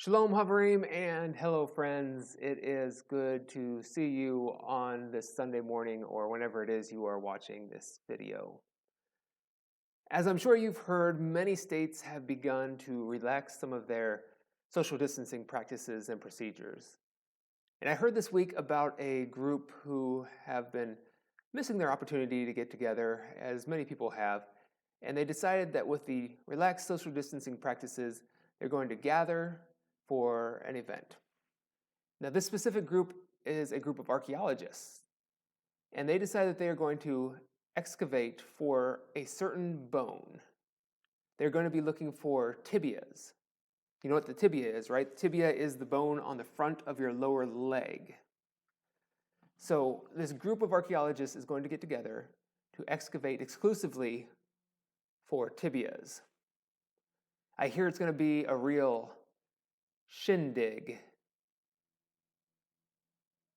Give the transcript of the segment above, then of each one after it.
Shalom, Haverim, and hello, friends. It is good to see you on this Sunday morning or whenever it is you are watching this video. As I'm sure you've heard, many states have begun to relax some of their social distancing practices and procedures. And I heard this week about a group who have been missing their opportunity to get together, as many people have, and they decided that with the relaxed social distancing practices, they're going to gather for an event. Now, this specific group is a group of archaeologists, and they decided that they are going to excavate for a certain bone. They're going to be looking for tibias. You know what the tibia is, right? The tibia is the bone on the front of your lower leg. So this group of archaeologists is going to get together to excavate exclusively for tibias. I hear it's going to be a real shindig.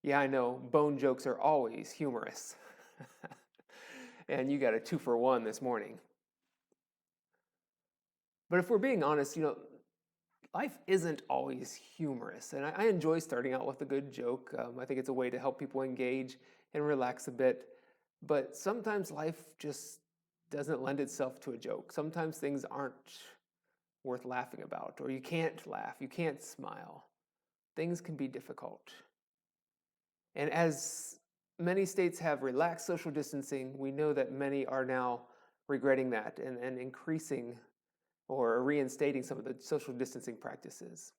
Yeah, I know, bone jokes are always humorous. And you got a 2-for-1 this morning. But if we're being honest, life isn't always humorous. And I enjoy starting out with a good joke. I think it's a way to help people engage and relax a bit. But sometimes life just doesn't lend itself to a joke. Sometimes things aren't worth laughing about, or you can't laugh, you can't smile. Things can be difficult. And as many states have relaxed social distancing, we know that many are now regretting that and increasing or reinstating some of the social distancing practices.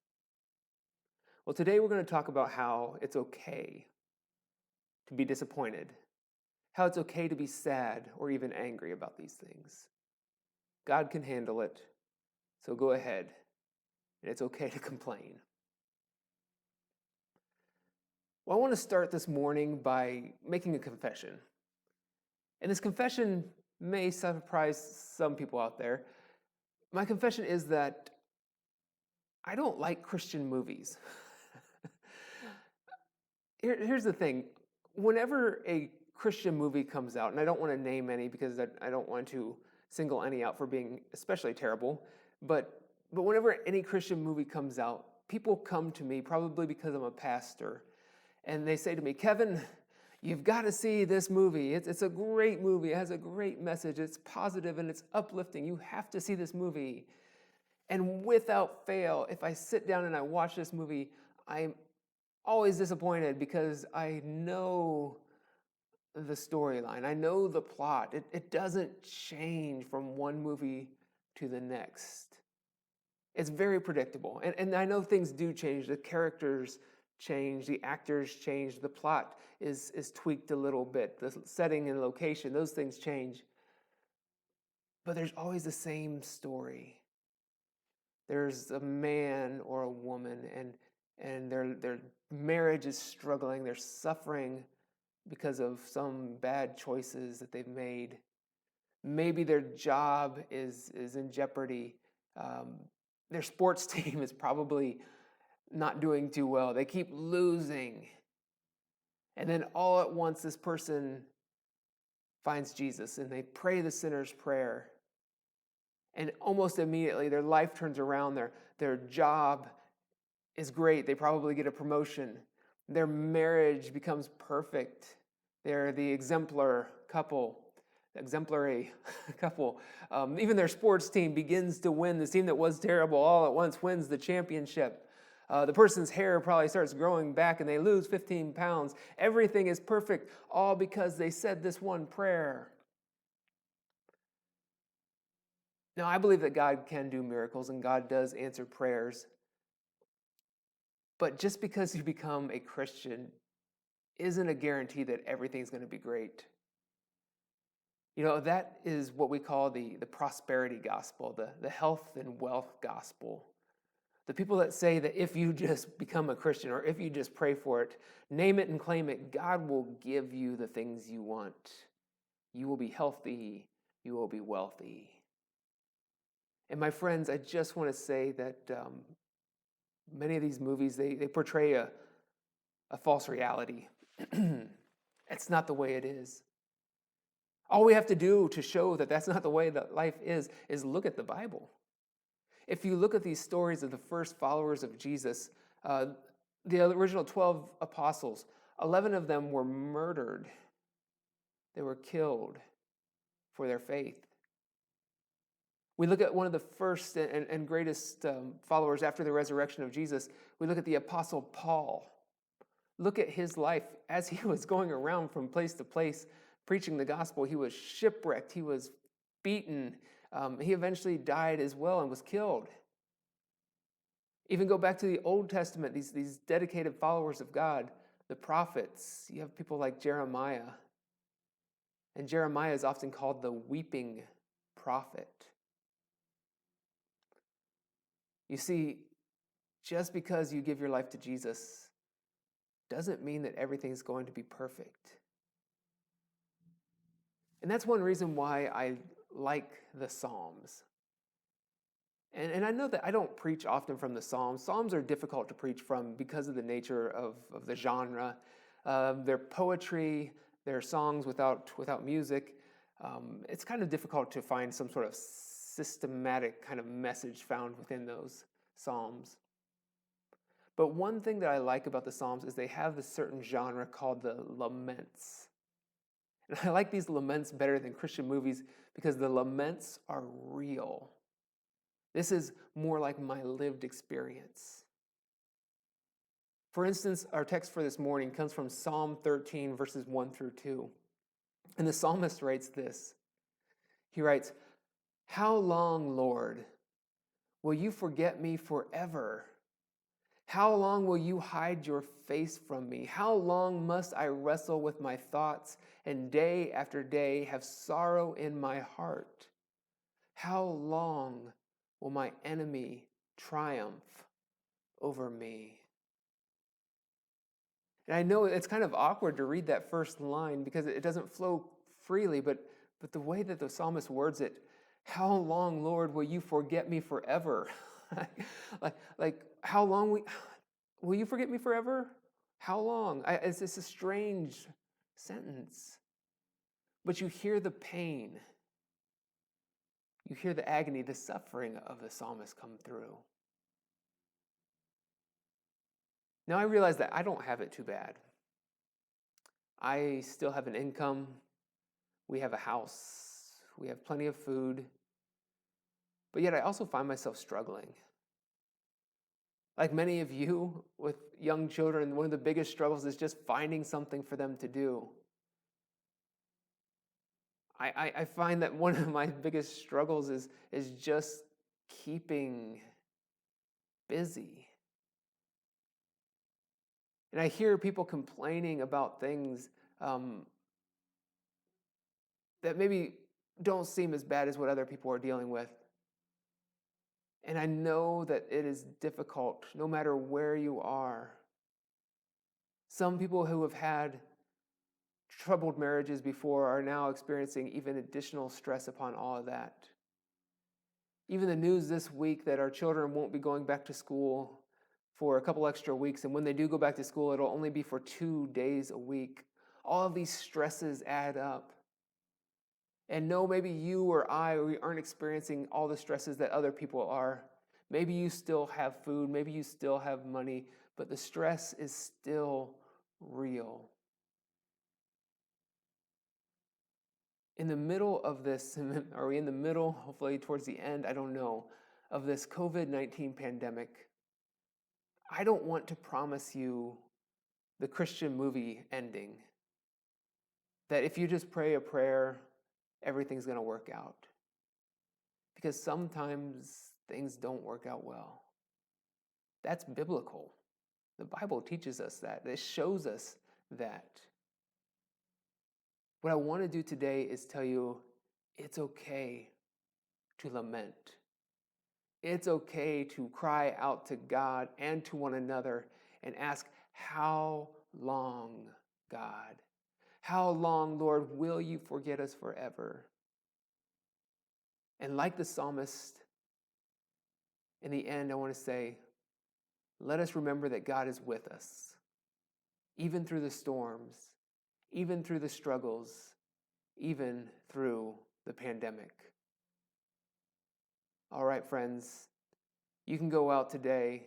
Well, today we're going to talk about how it's okay to be disappointed, how it's okay to be sad or even angry about these things. God can handle it, so go ahead, and it's okay to complain. Well, I want to start this morning by making a confession. And this confession may surprise some people out there. My confession is that I don't like Christian movies. Here's the thing. Whenever a Christian movie comes out, and I don't want to name any because I don't want to single any out for being especially terrible, but whenever any Christian movie comes out, people come to me, probably because I'm a pastor, and they say to me, Kevin, you've got to see this movie. It's a great movie. It has a great message. It's positive and it's uplifting. You have to see this movie. And without fail, if I sit down and I watch this movie, I'm always disappointed because I know the storyline. I know the plot. It doesn't change from one movie to the next. It's very predictable. And I know things do change. The characters change, the actors change, the plot is tweaked a little bit, the setting and location, those things change. But there's always the same story. There's a man or a woman and their marriage is struggling, they're suffering because of some bad choices that they've made. Maybe their job is in jeopardy. Their sports team is probably not doing too well. They keep losing. And then all at once, this person finds Jesus and they pray the sinner's prayer. And almost immediately, their life turns around. Their job is great. They probably get a promotion. Their marriage becomes perfect. They're the exemplary couple. Even their sports team begins to win. The team that was terrible all at once wins the championship. The person's hair probably starts growing back and they lose 15 pounds. Everything is perfect, all because they said this one prayer. Now, I believe that God can do miracles and God does answer prayers. But just because you become a Christian isn't a guarantee that everything's going to be great. That is what we call the prosperity gospel, the health and wealth gospel. The people that say that if you just become a Christian or if you just pray for it, name it and claim it, God will give you the things you want. You will be healthy. You will be wealthy. And my friends, I just want to say that many of these movies, they portray a false reality. It's not the way it is. All we have to do to show that that's not the way that life is look at the Bible. If you look at these stories of the first followers of Jesus, the original 12 apostles, 11 of them were murdered. They were killed for their faith. We look at one of the first and greatest followers after the resurrection of Jesus. We look at the Apostle Paul. Look at his life as he was going around from place to place preaching the gospel. He was shipwrecked. He was beaten. He eventually died as well and was killed. Even go back to the Old Testament, these dedicated followers of God, the prophets. You have people like Jeremiah. And Jeremiah is often called the weeping prophet. You see, just because you give your life to Jesus doesn't mean that everything's going to be perfect. And that's one reason why I like the Psalms. And I know that I don't preach often from the Psalms. Psalms are difficult to preach from because of the nature of the genre. They're poetry, they're songs without music. It's kind of difficult to find some sort of systematic kind of message found within those Psalms. But one thing that I like about the Psalms is they have this certain genre called the laments. And I like these laments better than Christian movies because the laments are real. This is more like my lived experience. For instance, our text for this morning comes from Psalm 13, verses 1 through 2. And the psalmist writes this. He writes, "How long, Lord, will you forget me forever? How long will you hide your face from me? How long must I wrestle with my thoughts and day after day have sorrow in my heart? How long will my enemy triumph over me?" And I know it's kind of awkward to read that first line because it doesn't flow freely, but the way that the psalmist words it, "How long, Lord, will you forget me forever?" like how long will you forget me forever? How long? It's a strange sentence. But you hear the pain. You hear the agony, the suffering of the psalmist come through. Now I realize that I don't have it too bad. I still have an income. We have a house. We have plenty of food. But yet I also find myself struggling. Like many of you with young children, one of the biggest struggles is just finding something for them to do. I find that one of my biggest struggles is just keeping busy. And I hear people complaining about things that maybe don't seem as bad as what other people are dealing with. And I know that it is difficult no matter where you are. Some people who have had troubled marriages before are now experiencing even additional stress upon all of that. Even the news this week that our children won't be going back to school for a couple extra weeks, and when they do go back to school, it'll only be for 2 days a week. All of these stresses add up. And no, maybe you or I, we aren't experiencing all the stresses that other people are. Maybe you still have food, maybe you still have money, but the stress is still real. In the middle of this, are we in the middle, hopefully towards the end, I don't know, of this COVID-19 pandemic, I don't want to promise you the Christian movie ending. That if you just pray a prayer, everything's going to work out. Because sometimes things don't work out well. That's biblical. The Bible teaches us that. It shows us that. What I want to do today is tell you it's okay to lament. It's okay to cry out to God and to one another and ask, "How long, God? How long, Lord, will you forget us forever?" And like the psalmist, in the end, I want to say, let us remember that God is with us, even through the storms, even through the struggles, even through the pandemic. All right, friends, You can go out today,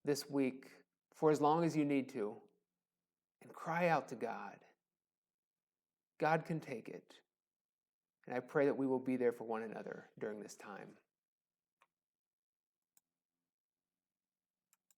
this week, for as long as you need to, and cry out to God. God can take it. And I pray that we will be there for one another during this time.